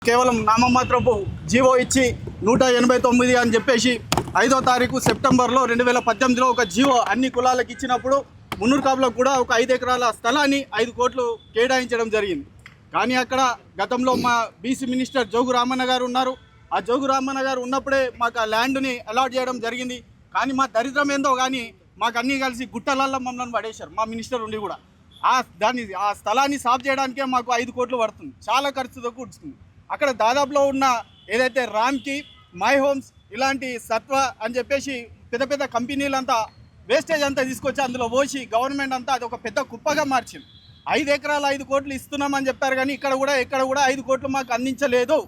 కేవలం నామమాత్రపు జీవో ఇచ్చి 189 అని చెప్పేసి 5వ తారీఖు సెప్టెంబర్లో 2018లో ఒక జీవో అన్ని కులాలకు ఇచ్చినప్పుడు మున్నూరు కాపులకు కూడా ఒక 5 ఎకరాల స్థలాన్ని 5 కోట్లు కేటాయించడం జరిగింది. కానీ అక్కడ గతంలో మా బీసీ మినిస్టర్ జోగు రామన్న గారు ఉన్నారు. ఆ జోగు రామన్న గారు ఉన్నప్పుడే మాకు ఆ ల్యాండ్ని అలాట్ చేయడం జరిగింది. కానీ మా దరిద్రం ఏందో కానీ మాకు అన్నీ కలిసి గుట్టలల్లో మమ్మల్ని పడేశారు. మా మినిస్టర్ ఉండి కూడా ఆ స్థలాన్ని సాఫ్ చేయడానికే మాకు 5 కోట్లు పడుతుంది. చాలా ఖర్చుతో కూర్చుంది. అక్కడ దాదాపులో ఉన్న ఏదైతే రామ్కి, మై హోమ్స్ ఇలాంటి సత్వ అని చెప్పేసి పెద్ద పెద్ద కంపెనీలంతా వేస్టేజ్ అంతా తీసుకొచ్చి అందులో పోసి గవర్నమెంట్ అంతా అది ఒక పెద్ద కుప్పగా మార్చింది. 5 ఎకరాలు 5 కోట్లు ఇస్తున్నామని చెప్పారు. కానీ ఎక్కడ కూడా 5 కోట్లు మాకు అందించలేదు.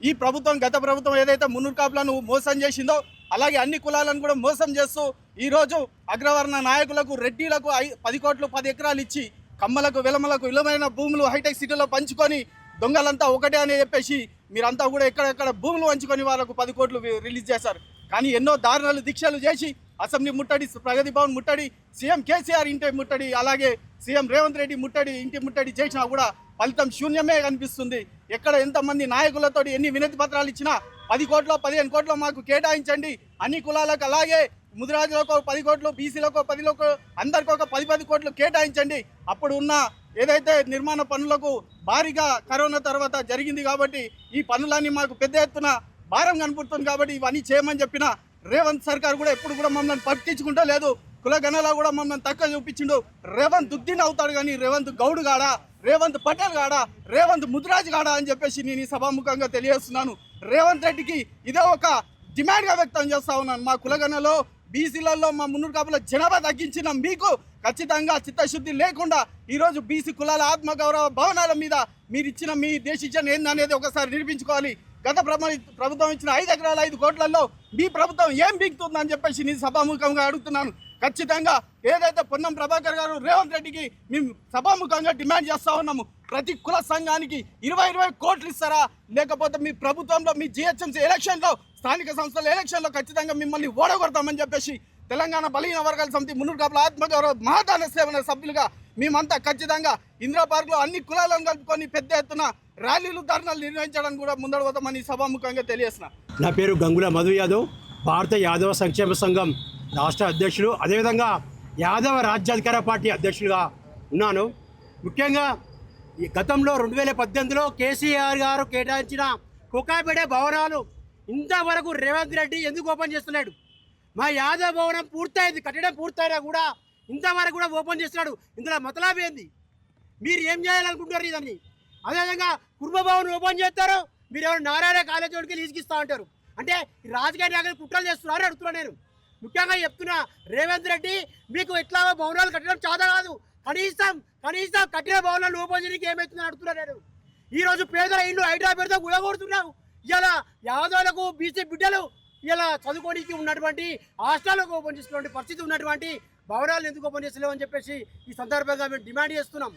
ఈ ప్రభుత్వం, గత ప్రభుత్వం ఏదైతే మున్నూరు కాపులను మోసం చేసిందో అలాగే అన్ని కులాలను కూడా మోసం చేస్తూ ఈరోజు అగ్రవర్ణ నాయకులకు, రెడ్డిలకు 10 కోట్లు 10 ఎకరాలు ఇచ్చి కమ్మలకు, వెలమలకు విలువైన భూములు హైటెక్ సిటీలో పంచుకొని దొంగలంతా ఒకటే అని చెప్పేసి మీరంతా కూడా ఎక్కడెక్కడ భూములు పంచుకొని వాళ్ళకు 10 కోట్లు రిలీజ్ చేశారు. కానీ ఎన్నో దారుణాలు దీక్షలు చేసి అసెంబ్లీ ముట్టడి, ప్రగతి భవన్ ముట్టడి, సీఎం కేసీఆర్ ఇంటి ముట్టడి, అలాగే సీఎం రేవంత్ రెడ్డి ఇంటి ముట్టడి చేసినా కూడా ఫలితం శూన్యమే కనిపిస్తుంది. ఎక్కడ ఎంతమంది నాయకులతో ఎన్ని వినతి పత్రాలు ఇచ్చినా 10 కోట్లు 15 కోట్లు మాకు కేటాయించండి, అన్ని కులాలకు అలాగే ముదిరాజులకు 10 కోట్లు, బీసీలకు 10 అందరికీ ఒక 10 కోట్లు కేటాయించండి. అప్పుడు ఉన్న ఏదైతే నిర్మాణ పనులకు భారీగా కరోనా తర్వాత జరిగింది కాబట్టి ఈ పనులన్నీ మాకు పెద్ద ఎత్తున భారం కనపడుతుంది. కాబట్టి ఇవన్నీ చేయమని చెప్పిన రేవంత్ సర్కార్ కూడా ఎప్పుడు కూడా మమ్మల్ని పట్టించుకుంటా లేదు. కులగణలో కూడా మమ్మల్ని తక్కువ చూపించిండు. రేవంత్ దుద్దిన్ అవుతాడు కానీ రేవంత్ గౌడ్ గాడా, రేవంత్ పటేల్ గాడా, రేవంత్ ముదిరాజ్ గాడా అని చెప్పేసి నేను ఈ సభాముఖంగా తెలియజేస్తున్నాను. రేవంత్ రెడ్డికి ఇదే ఒక డిమాండ్గా వ్యక్తం చేస్తా ఉన్నాను. మా కులగణలో బీసీలలో మా మున్నూరు కాపుల జనాభా తగ్గించిన మీకు ఖచ్చితంగా చిత్తశుద్ధి లేకుండా ఈరోజు బీసీ కులాల ఆత్మగౌరవ భవనాల మీద మీరు ఇచ్చిన మీ డెసిషన్ ఏందనేది ఒకసారి నిరూపించుకోవాలి. గత ప్రభుత్వం ఇచ్చిన 5 ఎకరాల 5 కోట్లలో మీ ప్రభుత్వం ఏం బిగుతుందని చెప్పేసి నేను సభాముఖంగా అడుగుతున్నాను. ఖచ్చితంగా ఏదైతే పొన్నం ప్రభాకర్ గారు రేవంత్ రెడ్డికి మేము సభాముఖంగా డిమాండ్ చేస్తూ ఉన్నాము. ప్రతి కుల సంఘానికి 20 కోట్లు ఇస్తారా, లేకపోతే మీ ప్రభుత్వంలో మీ జిహెచ్ఎంసీ ఎలక్షన్లో, స్థానిక సంస్థల ఎలక్షన్లో ఖచ్చితంగా మిమ్మల్ని ఓడగొడతామని చెప్పేసి తెలంగాణ బలహీన వర్గాల సమితి మున్నూరు కాపుల ఆత్మగౌరవ మహాదాన సేవన సభ్యులుగా మేమంతా ఖచ్చితంగా ఇందిరా పార్క్లో అన్ని కులాలను కలుపుకొని పెద్ద ఎత్తున ర్యాలీలు, ధర్నాలు నిర్వహించడానికి కూడా ముందడు పోతామని సభాముఖంగా తెలియజేస్తున్నా. నా పేరు గంగుల మధు యాదవ్, భారత యాదవ సంక్షేమ సంఘం రాష్ట్ర అధ్యక్షుడు, అదేవిధంగా యాదవ రాజ్యాధికార పార్టీ అధ్యక్షులుగా ఉన్నాను. ముఖ్యంగా ఈ గతంలో 2018లో కేసీఆర్ గారు కేటాయించిన కుకాపేట భవనాలు ఇంతవరకు రేవంత్ రెడ్డి ఎందుకు ఓపెన్ చేస్తున్నాడు? మా యాదవ భవనం పూర్తయింది, కట్టడం పూర్తయినా కూడా ఇంతవరకు కూడా ఓపెన్ చేస్తున్నాడు. ఇందులో మతలాభం ఏంది? మీరు ఏం చేయాలనుకుంటారు ఇదాన్ని? అదేవిధంగా కుర్మ భవన్ ఓపెన్ చేస్తారు, మీరు ఎవరు నారాయణ కాలేజీ వాడికి లీజుకిస్తా అంటారు. అంటే రాజకీయ నాయకులు కుట్రలు చేస్తున్నారని అడుగుతున్నా నేను. ముఖ్యంగా చెప్తున్నా, రేవంత్ రెడ్డి మీకు ఎట్లా భవనాలు కట్టడం చాలా కాదు, కనీసం కట్టిన భవనాలు ఓపెన్ చేయడానికి ఏమవుతుందని అడుగుతున్నా నేను. ఈరోజు పేదల ఇల్లు హైదరాబాద్తో గుడగొడుతున్నావు. ఇలా యాదవులకు బీసీ బిడ్డలు ఇలా చదువుకోనికి ఉన్నటువంటి హాస్టల్లకు ఓపెన్ చేసుకునే పరిస్థితి ఉన్నటువంటి భవనాలు ఎందుకు ఓపెన్ చేస్తలేవు అని చెప్పేసి ఈ సందర్భంగా మేము డిమాండ్ చేస్తున్నాం.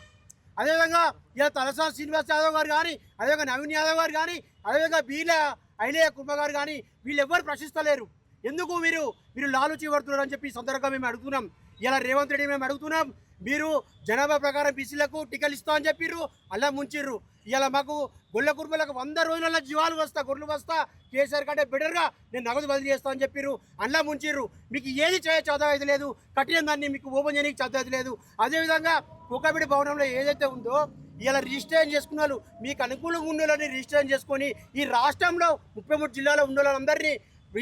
అదేవిధంగా ఇలా తలసాని శ్రీనివాస్ యాదవ్ గారు కానీ, అదేవిధంగా నవీన్ యాదవ్ గారు కానీ, అదేవిధంగా ఐలయ్య కుర్మ గారు కానీ వీళ్ళు ఎవ్వరు ప్రశ్నిస్తలేరు. ఎందుకు మీరు లాలూచి పడుతున్నారు అని చెప్పి ఈ సందర్భంగా మేము అడుగుతున్నాం. ఇలా రేవంత్ రెడ్డి మేము అడుగుతున్నాం, మీరు జనాభా ప్రకారం బీసీలకు టికెట్లు ఇస్తా అని చెప్పిర్రు, అలా ముంచిర్రు. ఇలా మాకు గొల్ల కుర్మలకు 100 రోజులలో జీవాలు గొర్రెలు వస్తా, కేసీఆర్ కంటే బెటర్గా నేను నగదు బదిలీ చేస్తా అని చెప్పిర్రు, అలా ముంచిర్రు. మీకు ఏది చదువు అయితే లేదు, కట్టిన దాన్ని మీకు ఓపెన్ చేయడానికి చదువు అయితే లేదు. అదేవిధంగా కుకాపేట భవనంలో ఏదైతే ఉందో ఇలా రిజిస్ట్రేషన్ చేసుకున్న వాళ్ళు, మీకు అనుకూలంగా ఉన్న వాళ్ళని రిజిస్ట్రేషన్ చేసుకొని ఈ రాష్ట్రంలో 33 జిల్లాలో ఉన్న వాళ్ళందరినీ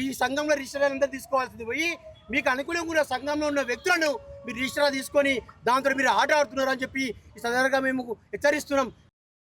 ఈ సంఘంలో రిజిస్టర్ అందరూ తీసుకోవాల్సింది పోయి మీకు అనుకూలంగా ఉన్న సంఘంలో ఉన్న వ్యక్తులను మీరు రిజిస్టర్ తీసుకొని దాంతో మీరు ఆట ఆడుతున్నారు అని చెప్పి ఈ సందర్భంగా మేము హెచ్చరిస్తున్నాం.